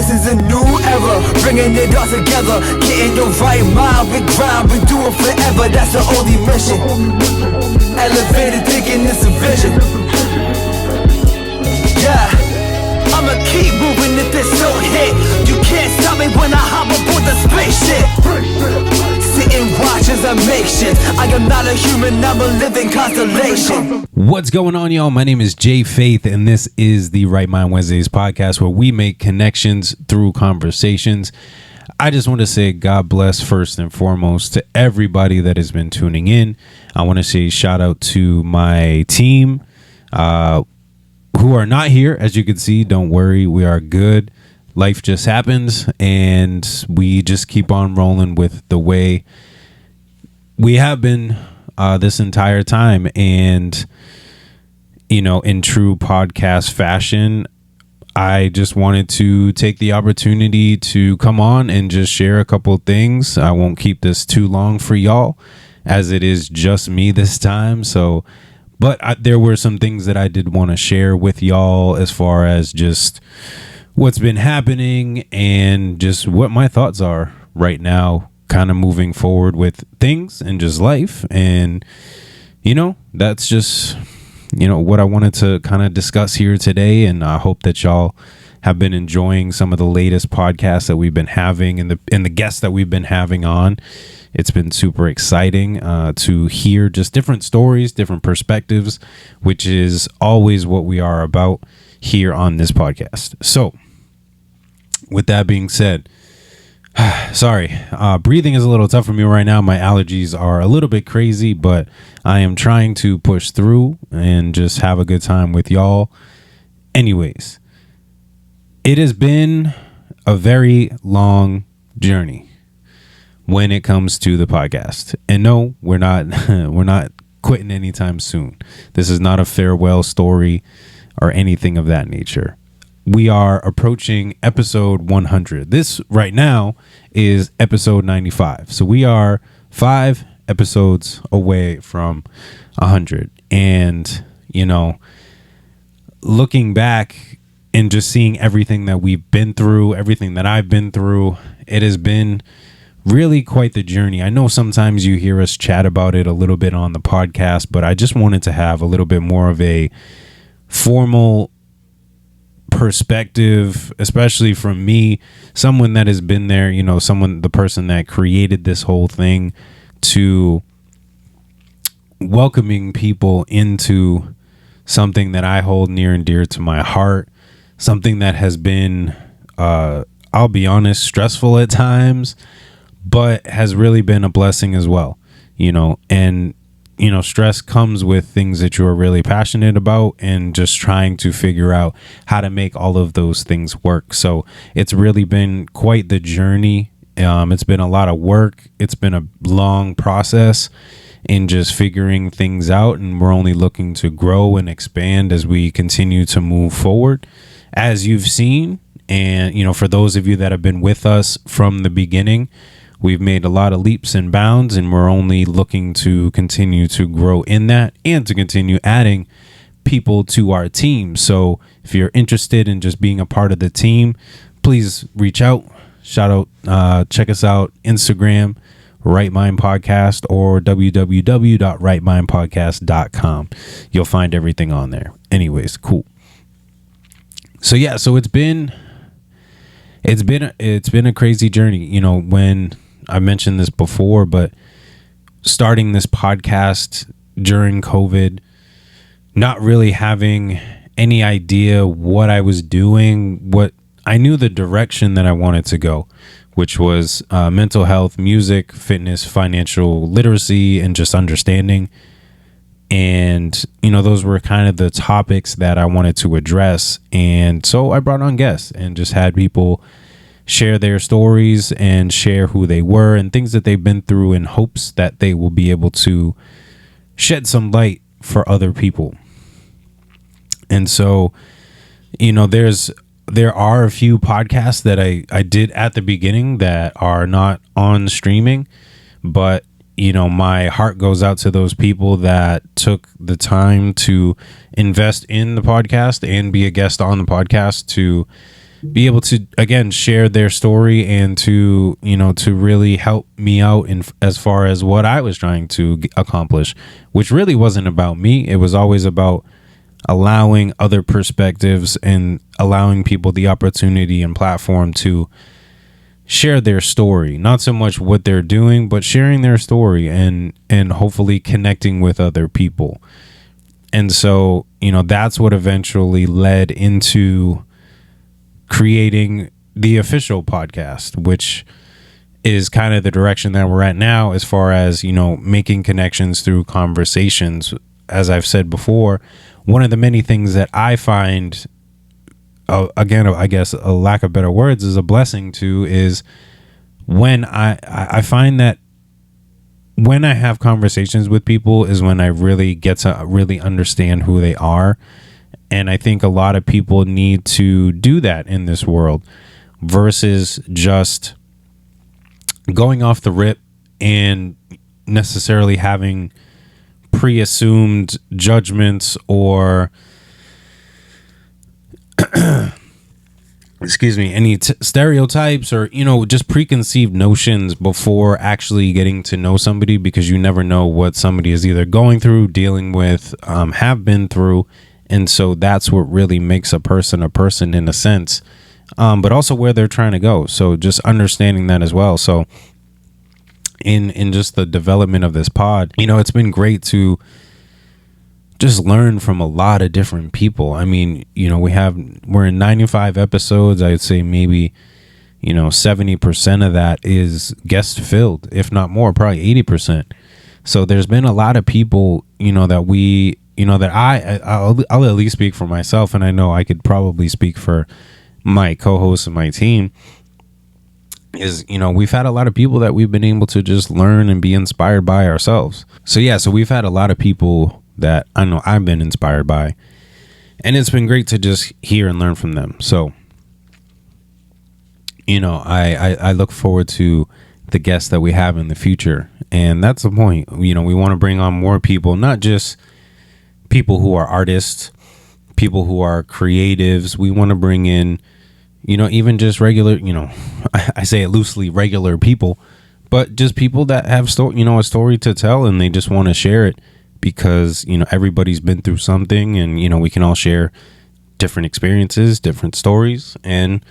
this is a new era, bringing it all together, getting your right mind, we grind, we do it forever, that's the only mission. Elevated thinking, it's a vision. Yeah, I'ma keep moving if this don't hit. You can't stop me when I hop aboard the spaceship. Sit and watch as I make shit. I am not a human, I'm a living constellation. What's going on, y'all? My name is Jay Faith, and this is the Right Mind Wednesdays podcast, where we make connections through conversations. I just want to say God bless first and foremost to everybody that has been tuning in. I want to say shout out to my team who are not here. As you can see, don't worry, we are good. Life just happens, and we just keep on rolling with the way we have been this entire time. And, you know, in true podcast fashion, I just wanted to take the opportunity to come on and just share a couple of things. I won't keep this too long for y'all, as it is just me this time. So, but there were some things that I did want to share with y'all as far as just what's been happening and just what my thoughts are right now, kind of moving forward with things and just life. And, you know, that's just, you know, what I wanted to kind of discuss here today. And I hope that y'all have been enjoying some of the latest podcasts that we've been having and the guests that we've been having on. It's been super exciting to hear just different stories, different perspectives, which is always what we are about here on this podcast. So with that being said, sorry, breathing is a little tough for me right now. My allergies are a little bit crazy, but I am trying to push through and just have a good time with y'all. Anyways, it has been a very long journey when it comes to the podcast. And no, we're not we're not quitting anytime soon. This is not a farewell story or anything of that nature. We are approaching episode 100. This right now is episode 95. So we are 5 episodes away from 100. And, you know, looking back and just seeing everything that we've been through, everything that I've been through, it has been really quite the journey. I know sometimes you hear us chat about it a little bit on the podcast, but I just wanted to have a little bit more of a formal perspective, especially from me, someone that has been there, you know, the person that created this whole thing, to welcoming people into something that I hold near and dear to my heart, something that has been, I'll be honest, stressful at times, but has really been a blessing as well, you know. And, you know, stress comes with things that you're really passionate about and just trying to figure out how to make all of those things work. So it's really been quite the journey. It's been a lot of work. It's been a long process in just figuring things out, and we're only looking to grow and expand as we continue to move forward, as you've seen. And, you know, for those of you that have been with us from the beginning, we've made a lot of leaps and bounds, and we're only looking to continue to grow in that and to continue adding people to our team. So if you're interested in just being a part of the team, please reach out, shout out, check us out, Instagram, Right Mind Podcast, or www.rightmindpodcast.com. You'll find everything on there. Anyways, cool. So yeah, so it's been a crazy journey. You know, when I mentioned this before, but starting this podcast during COVID, not really having any idea what I was doing, what I knew the direction that I wanted to go, which was mental health, music, fitness, financial literacy, and just understanding. And, you know, those were kind of the topics that I wanted to address. And so I brought on guests and just had people share their stories and share who they were and things that they've been through, in hopes that they will be able to shed some light for other people. And so, you know, there are a few podcasts that I did at the beginning that are not on streaming, but, you know, my heart goes out to those people that took the time to invest in the podcast and be a guest on the podcast to be able to, again, share their story and to, to really help me out in as far as what I was trying to accomplish, which really wasn't about me. It was always about allowing other perspectives and allowing people the opportunity and platform to share their story, not so much what they're doing, but sharing their story and hopefully connecting with other people. And so, that's what eventually led into creating the official podcast, which is kind of the direction that we're at now, as far as, making connections through conversations. As I've said before, one of the many things that I find, again, I guess a lack of better words, is a blessing to, is when I find that when I have conversations with people is when I really get to really understand who they are. And I think a lot of people need to do that in this world versus just going off the rip and necessarily having pre-assumed judgments or any stereotypes or, just preconceived notions before actually getting to know somebody, because you never know what somebody is either going through, dealing with, have been through. And so that's what really makes a person in a sense, but also where they're trying to go. So just understanding that as well. So in just the development of this pod, it's been great to just learn from a lot of different people. I mean, we're in 95 episodes. I'd say maybe, 70% of that is guest filled, if not more, probably 80%. So there's been a lot of people, that we, that I'll at least speak for myself. And I know I could probably speak for my co-hosts and my team, is, we've had a lot of people that we've been able to just learn and be inspired by ourselves. So we've had a lot of people that I know I've been inspired by, and it's been great to just hear and learn from them. So, I look forward to the guests that we have in the future. And that's the point. We want to bring on more people, not just people who are artists, people who are creatives. We want to bring in, even just regular, I say it loosely, regular people, but just people that have a story to tell, and they just want to share it because, everybody's been through something, and, we can all share different experiences, different stories. And,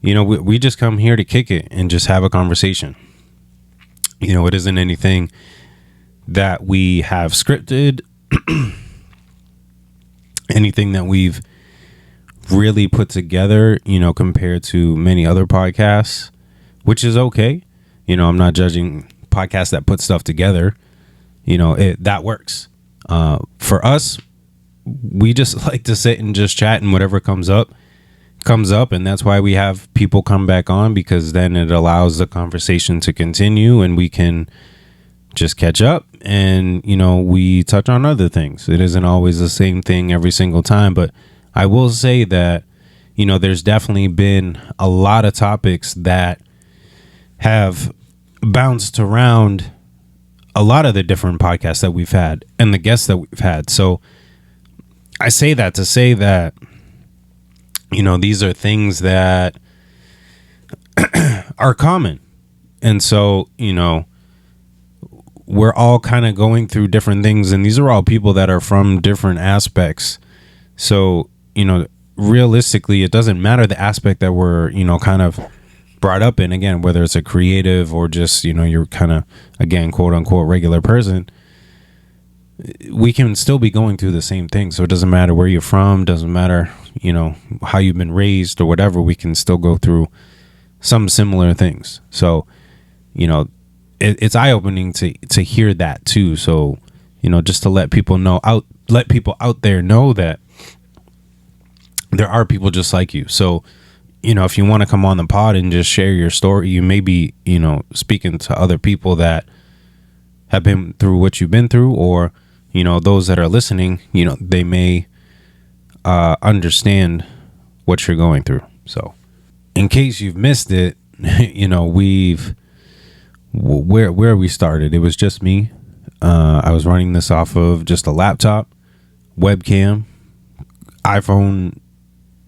we just come here to kick it and just have a conversation. It isn't anything that we have scripted, anything that we've really put together, compared to many other podcasts, which is okay. I'm not judging podcasts that put stuff together. That works. For us, we just like to sit and just chat, and whatever comes up. And that's why we have people come back on, because then it allows the conversation to continue, and we can just catch up, and, we touch on other things. It isn't always the same thing every single time, but I will say that, there's definitely been a lot of topics that have bounced around a lot of the different podcasts that we've had and the guests that we've had. So I say that to say that, these are things that are common. And so, we're all kind of going through different things, and these are all people that are from different aspects. So, realistically, it doesn't matter the aspect that we're, kind of brought up in, again, whether it's a creative or just, you're kind of, again, quote unquote, regular person. We can still be going through the same thing. So it doesn't matter where you're from, doesn't matter, how you've been raised or whatever, we can still go through some similar things. So, it's eye-opening to hear that too. So, just to let people out there know that there are people just like you. So, if you want to come on the pod and just share your story, you may be, speaking to other people that have been through what you've been through, or, those that are listening, they may understand what you're going through. So in case you've missed it, where we started, it was just me. I was running this off of just a laptop, webcam, iPhone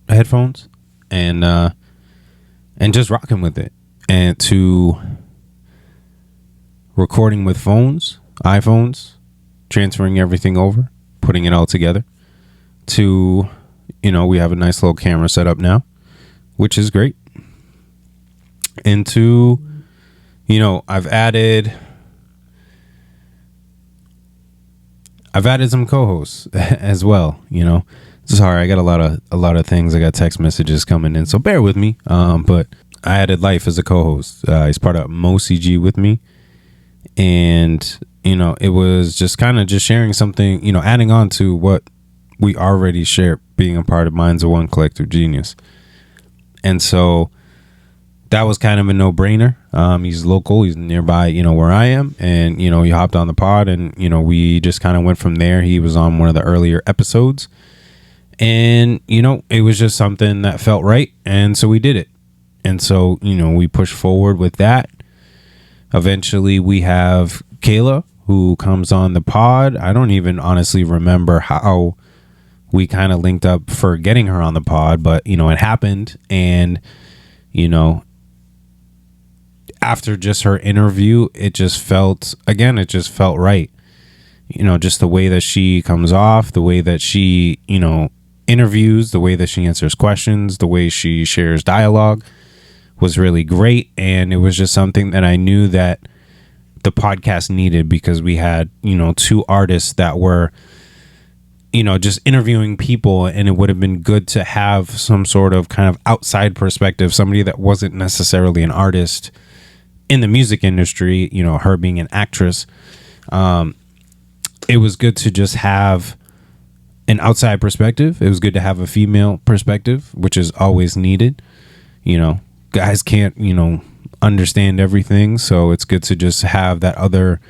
headphones, and just rocking with it, and to recording with iPhones, transferring everything over, putting it all together, to, we have a nice little camera set up now, which is great. And to, I've added some co-hosts as well. Sorry, I got a lot of things. I got text messages coming in, so bear with me. But I added L.Y.F.E as a co-host. He's part of MOCG with me, and it was just kind of just sharing something, adding on to what we already share, being a part of Minds of One Collective Genius. And so that was kind of a no-brainer. He's local, he's nearby, where I am, and he hopped on the pod, and we just kind of went from there. He was on one of the earlier episodes, and it was just something that felt right, and so we did it. And so we pushed forward with that. Eventually we have Kayla, who comes on the pod. I don't even honestly remember how we kind of linked up for getting her on the pod, but it happened. And after just her interview, it just felt right. Just the way that she comes off, the way that she interviews, the way that she answers questions, the way she shares dialogue was really great. And it was just something that I knew that the podcast needed, because we had two artists that were just interviewing people, and it would have been good to have some sort of kind of outside perspective, somebody that wasn't necessarily an artist in the music industry, her being an actress. It was good to just have an outside perspective. It was good to have a female perspective, which is always needed. Guys can't, understand everything. So it's good to just have that other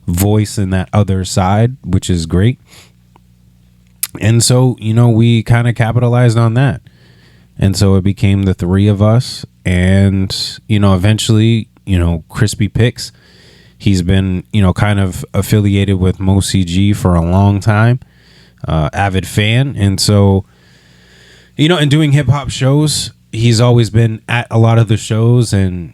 voice and that other side, which is great. And so, we kind of capitalized on that. And so it became the three of us. And, eventually, Krispy Pic, he's been, kind of affiliated with MOCG for a long time, avid fan. And so, in doing hip hop shows, he's always been at a lot of the shows, and,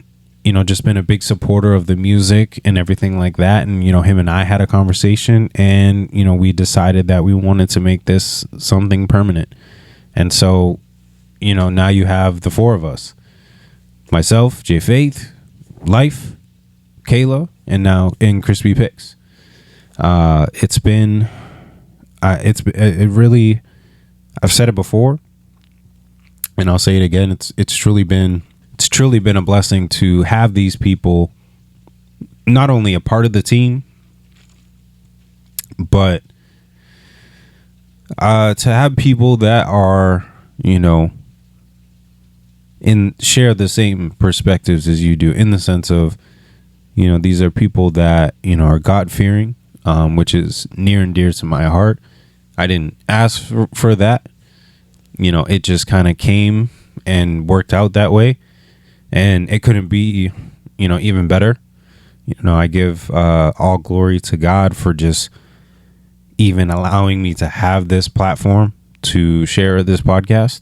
just been a big supporter of the music and everything like that. And, him and I had a conversation, and, we decided that we wanted to make this something permanent. And so, now you have the four of us, myself, J Faith, L.Y.F E, Kayla, and now in Krispy Pic. It really, I've said it before, and I'll say it again. It's truly been a blessing to have these people not only a part of the team, but to have people that are, share the same perspectives as you do, in the sense of, these are people that, are God-fearing, which is near and dear to my heart. I didn't ask for that. It just kind of came and worked out that way. And it couldn't be, even better. I give all glory to God for just even allowing me to have this platform to share this podcast.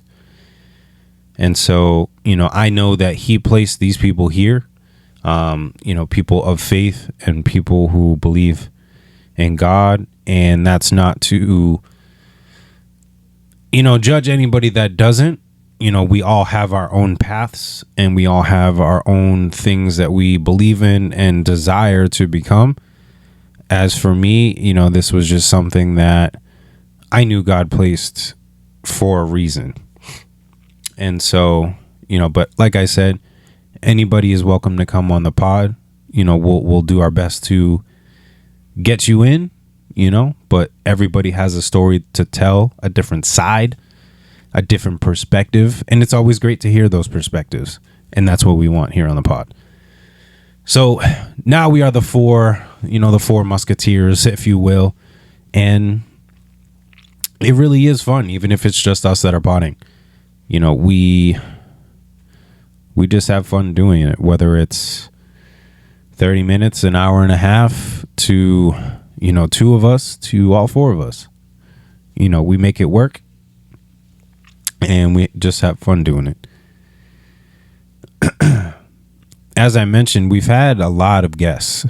And so, I know that he placed these people here, people of faith and people who believe in God. And that's not to, judge anybody that doesn't. We all have our own paths, and we all have our own things that we believe in and desire to become. As for me, this was just something that I knew God placed for a reason. And so, but like I said, anybody is welcome to come on the pod. We'll do our best to get you in, but everybody has a story to tell, a different side, a different perspective, and it's always great to hear those perspectives, and that's what we want here on the pod. So now we are the four musketeers, if you will, and it really is fun, even if it's just us that are podding. We just have fun doing it, whether it's 30 minutes, an hour and a half, to two of us, to all four of us. We make it work. And we just have fun doing it. as I mentioned, we've had a lot of guests,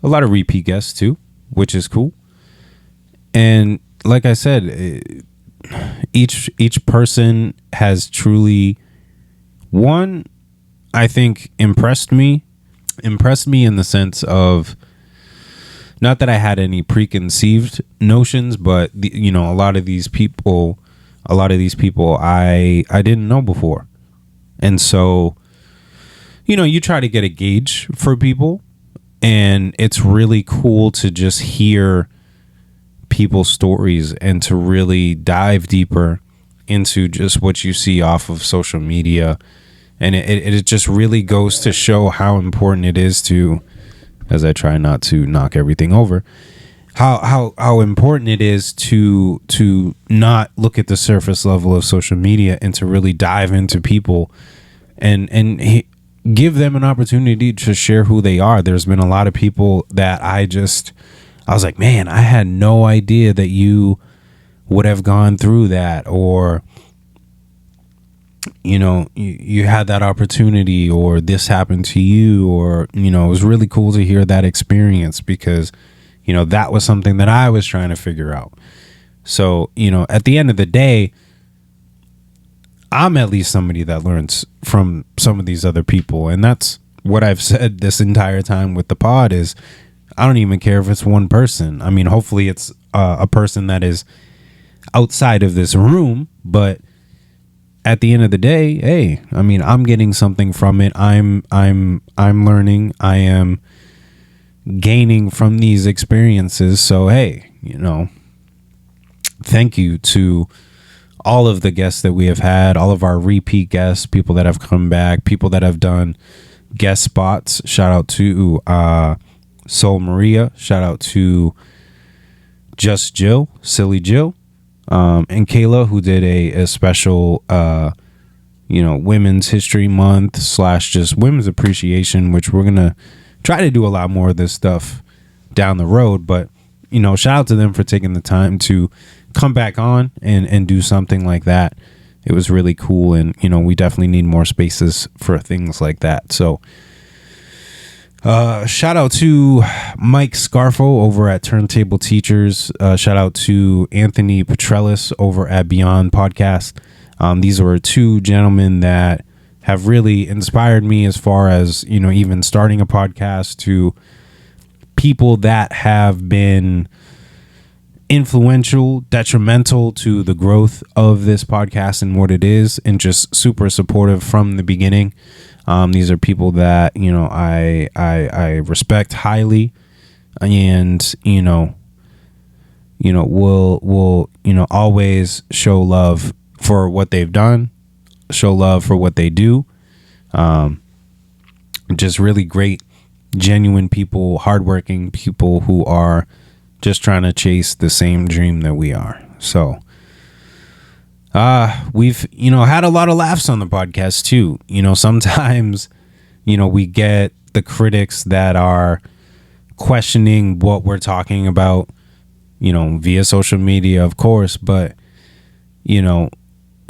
a lot of repeat guests too, which is cool. And like I said, each person has truly, one, I think impressed me in the sense of, not that I had any preconceived notions, but a lot of these people I didn't know before. And so, you try to get a gauge for people, and it's really cool to just hear people's stories and to really dive deeper into just what you see off of social media. And it just really goes to show how important it is to, as I try not to knock everything over, how important it is to not look at the surface level of social media and to really dive into people and give them an opportunity to share who they are. There's been a lot of people that I was like, man, I had no idea that you would have gone through that, or you had that opportunity, or this happened to you, or it was really cool to hear that experience, because that was something that I was trying to figure out. So at the end of the day, I'm at least somebody that learns from some of these other people. And that's what I've said this entire time with the pod is, I don't even care if it's one person. I mean, hopefully it's a person that is outside of this room, but at the end of the day, hey, I mean, I'm getting something from it. I'm learning. I am gaining from these experiences. So, hey, thank you to all of the guests that we have had, all of our repeat guests, people that have come back, people that have done guest spots. Shout out to Soul Maria. Shout out to Just Jill, Silly Jill, and Kayla, who did a special, Women's History Month / just Women's Appreciation, which we're going to try to do a lot more of this stuff down the road. But, shout out to them for taking the time to come back on and do something like that. It was really cool. And, we definitely need more spaces for things like that. So, shout out to Mike Scarfo over at Turntable Teachers. Shout out to Anthony Petrellis over at Beyond Podcast. These were two gentlemen that have really inspired me as far as, even starting a podcast, to people that have been influential, detrimental to the growth of this podcast and what it is, and just super supportive from the beginning. These are people that, I respect highly, and, will always show love for what they've done, show love for what they do. Just really great, genuine people, hardworking people who are just trying to chase the same dream that we are. So, we've, had a lot of laughs on the podcast too. Sometimes, we get the critics that are questioning what we're talking about, via social media, of course, but,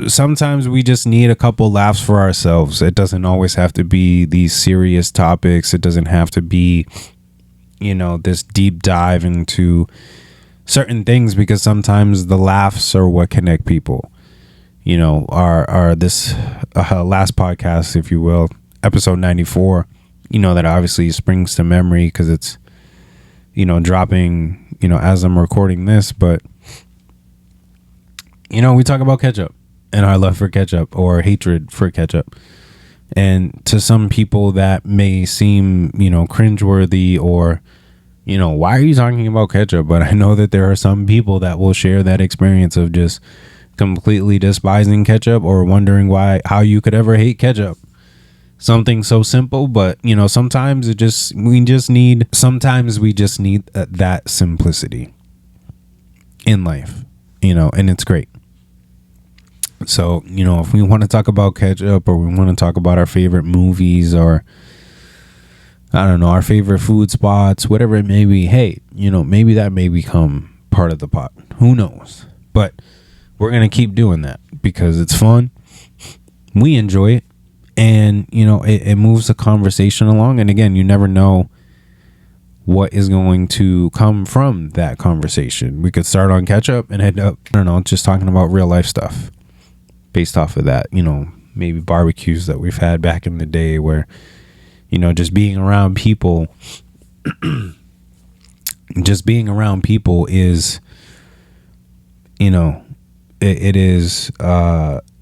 sometimes we just need a couple laughs for ourselves. It doesn't always have to be these serious topics. It doesn't have to be, this deep dive into certain things, because sometimes the laughs are what connect people. Our this last podcast, if you will, episode 94, that obviously springs to memory because it's, dropping, as I'm recording this. But, we talk about ketchup and our love for ketchup, or hatred for ketchup. And to some people that may seem, cringeworthy, or, why are you talking about ketchup? But I know that there are some people that will share that experience of just completely despising ketchup, or wondering how you could ever hate ketchup. Something so simple, but sometimes we just need that simplicity in life, and it's great. So, if we want to talk about ketchup, or we want to talk about our favorite movies, or I don't know, our favorite food spots, whatever it may be, hey, maybe that may become part of the pot. Who knows? But we're going to keep doing that because it's fun. We enjoy it. And, it moves the conversation along. And again, you never know what is going to come from that conversation. We could start on catch up and end up, just talking about real life stuff based off of that, maybe barbecues that we've had back in the day where, just being around people, is,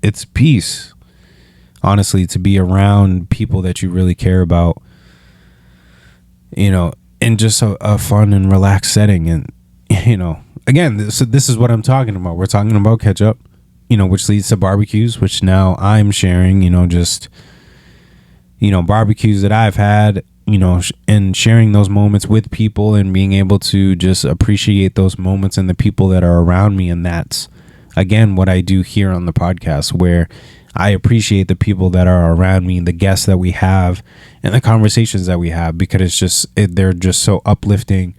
it's peace, honestly, to be around people that you really care about, in just a fun and relaxed setting. And, again, this is what I'm talking about. We're talking about catch up, which leads to barbecues, which now I'm sharing, barbecues that I've had, and sharing those moments with people and being able to just appreciate those moments and the people that are around me. And that's, again, what I do here on the podcast, where I appreciate the people that are around me, the guests that we have, and the conversations that we have, because they're just so uplifting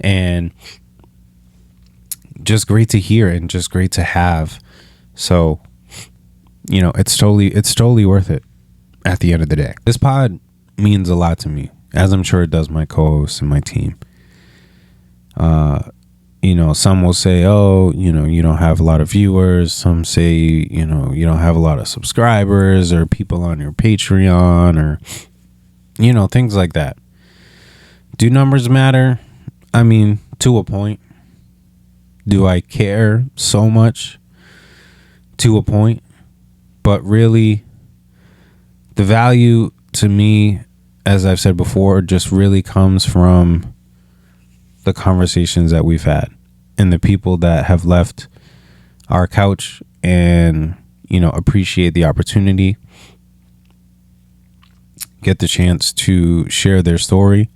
and just great to hear and just great to have. So, it's totally worth it at the end of the day. This pod means a lot to me, as I'm sure it does my co-hosts and my team. Some will say, oh, you don't have a lot of viewers. Some say, you don't have a lot of subscribers or people on your Patreon or, things like that. Do numbers matter? I mean, to a point. Do I care so much? To a point. But really, the value to me, as I've said before, just really comes from the conversations that we've had and the people that have left our couch and, appreciate the opportunity, get the chance to share their story,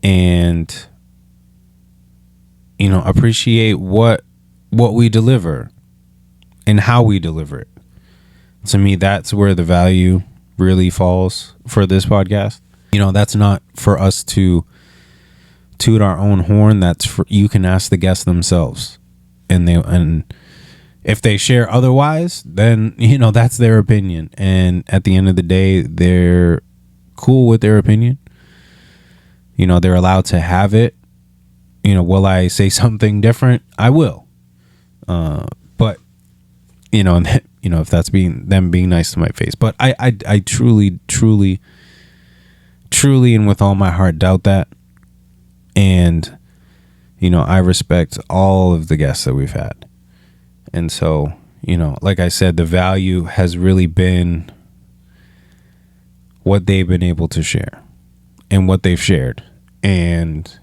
and, appreciate what we deliver and how we deliver it. To me, that's where the value really falls for this podcast. That's not for us to toot our own horn. That's for, you can ask the guests themselves, and if they share otherwise, then that's their opinion, and at the end of the day, they're cool with their opinion. They're allowed to have it. Will I say something different? I will, but if that's them being nice to my face. But I truly and with all my heart doubt that. And, I respect all of the guests that we've had. And so, like I said, the value has really been what they've been able to share and what they've shared. And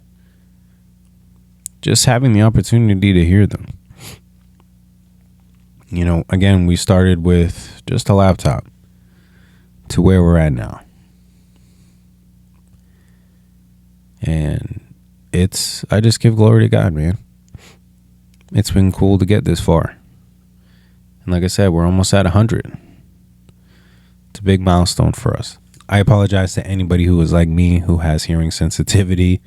just having the opportunity to hear them. Again, we started with just a laptop to where we're at now. And I just give glory to God, man. It's been cool to get this far. And like I said, we're almost at 100. It's a big milestone for us. I apologize to anybody who is like me, who has hearing sensitivity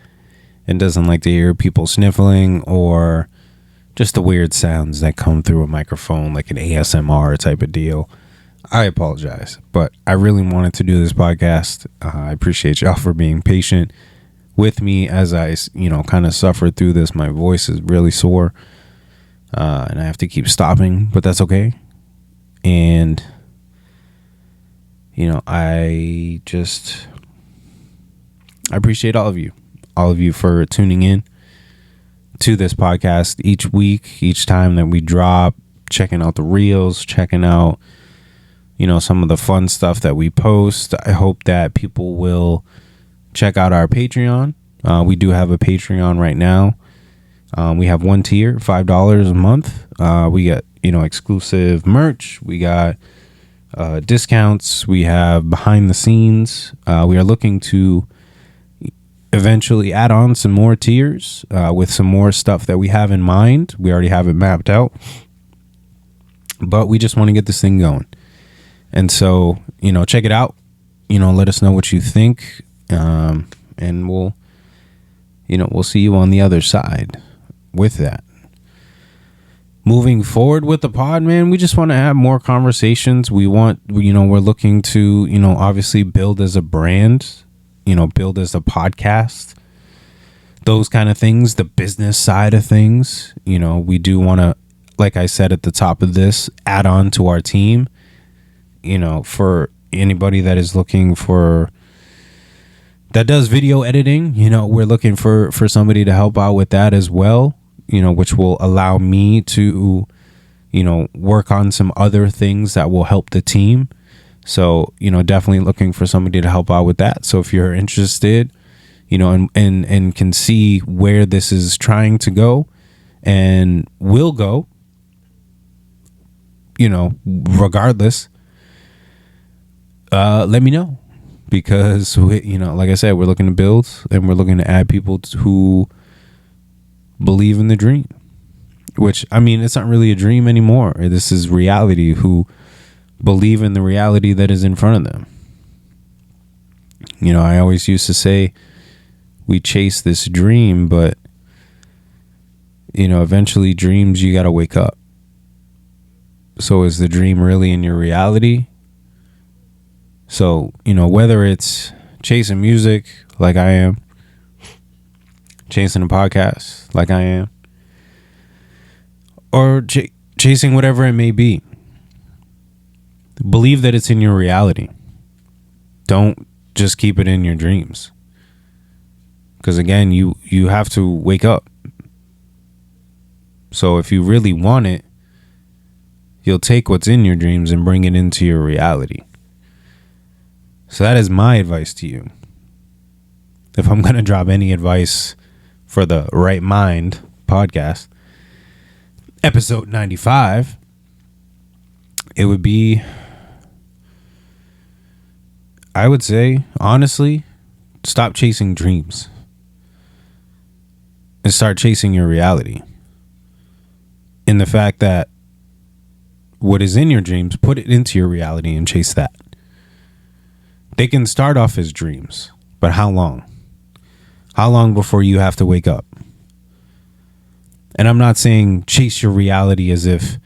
and doesn't like to hear people sniffling or just the weird sounds that come through a microphone, like an ASMR type of deal. I apologize, but I really wanted to do this podcast. I appreciate y'all for being patient with me as I, kind of suffered through this. My voice is really sore, and I have to keep stopping, but that's okay. And, I appreciate all of you for tuning in to this podcast each week, each time that we drop, checking out the reels, checking out, some of the fun stuff that we post. I hope that people will check out our Patreon. We do have a Patreon right now. We have one tier, $5 a month. We get, exclusive merch. We got discounts. We have behind the scenes. We are looking to eventually add on some more tiers with some more stuff that we have in mind. We already have it mapped out, but we just want to get this thing going. And so, check it out, let us know what you think. And we'll see you on the other side with that. moving forward with the pod, man, we just want to have more conversations. We're looking to, obviously build as a brand, build as a podcast, those kind of things, the business side of things. We do want to, like I said at the top of this, add on to our team, for anybody that is looking for, that does video editing, we're looking for somebody to help out with that as well, which will allow me to, work on some other things that will help the team. So, definitely looking for somebody to help out with that. So if you're interested, and can see where this is trying to go and will go, regardless, let me know, because like I said, we're looking to build and we're looking to add people who believe in the dream, which, it's not really a dream anymore. This is reality, who believe in the reality that is in front of them. I always used to say we chase this dream, but eventually dreams, you got to wake up. So is the dream really in your reality? So, whether it's chasing music like I am, chasing a podcast like I am, or chasing whatever it may be, believe that it's in your reality. Don't just keep it in your dreams. Because again, you have to wake up. So if you really want it, you'll take what's in your dreams and bring it into your reality. So that is my advice to you. If I'm going to drop any advice for the Right Mind podcast, episode 95, it would be, I would say, honestly, stop chasing dreams and start chasing your reality. In the fact that what is in your dreams, put it into your reality and chase that. They can start off as dreams, but how long? How long before you have to wake up? And I'm not saying chase your reality as if,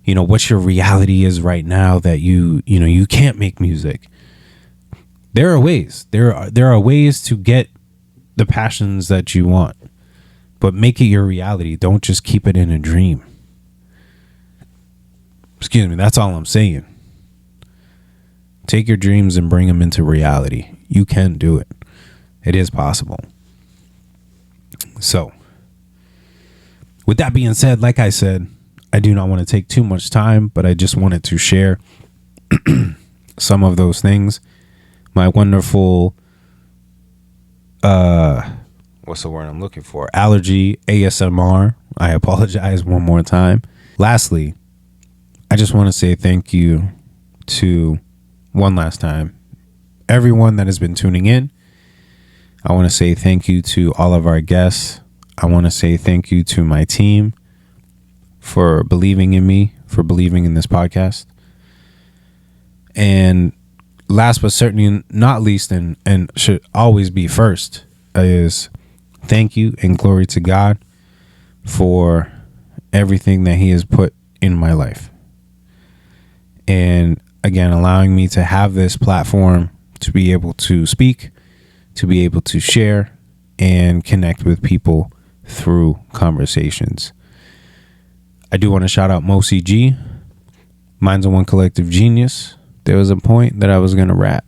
what your reality is right now, that you can't make music. There are ways. There are ways to get the passions that you want, but make it your reality. Don't just keep it in a dream. Excuse me. That's all I'm saying. Take your dreams and bring them into reality. You can do it. It is possible. So, with that being said, like I said, I do not want to take too much time, but I just wanted to share some of those things. My wonderful, what's the word I'm looking for? Allergy ASMR. I apologize one more time. Lastly, I just want to say thank you to, one last time, everyone that has been tuning in. I want to say thank you to all of our guests. I want to say thank you to my team for believing in me, for believing in this podcast. And last but certainly not least, and should always be first, is thank you and glory to God for everything that He has put in my life. And again, allowing me to have this platform to be able to speak, to be able to share and connect with people through conversations. I do want to shout out MOCG, Minds of One Collective Genius. There was a point that I was going to wrap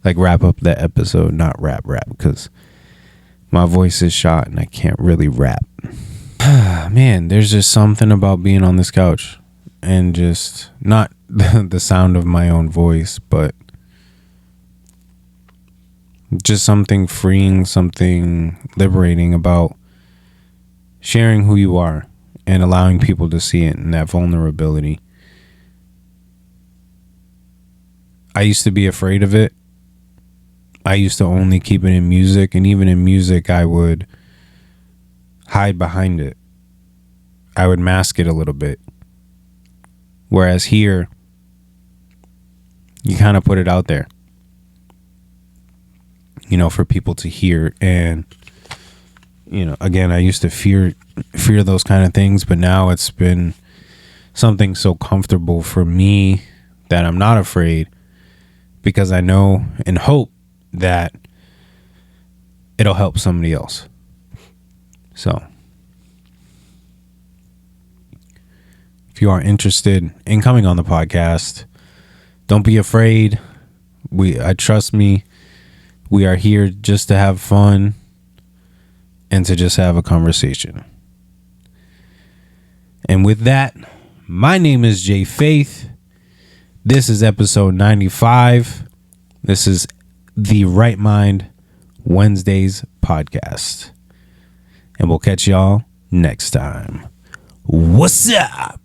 up that episode, not rap, because my voice is shot and I can't really rap. Man, there's just something about being on this couch and just not the sound of my own voice, but just something freeing, something liberating about sharing who you are and allowing people to see it and that vulnerability. I used to be afraid of it. I used to only keep it in music, and even in music, I would hide behind it. I would mask it a little bit. Whereas here, you kind of put it out there, for people to hear. And again, I used to fear those kind of things, but now it's been something so comfortable for me that I'm not afraid, because I know and hope that it'll help somebody else. So if you are interested in coming on the podcast, don't be afraid. I trust me. We are here just to have fun and to just have a conversation. And with that, my name is Jay Faith. This is episode 95. This is the Right Mind Wednesdays podcast. And we'll catch y'all next time. What's up?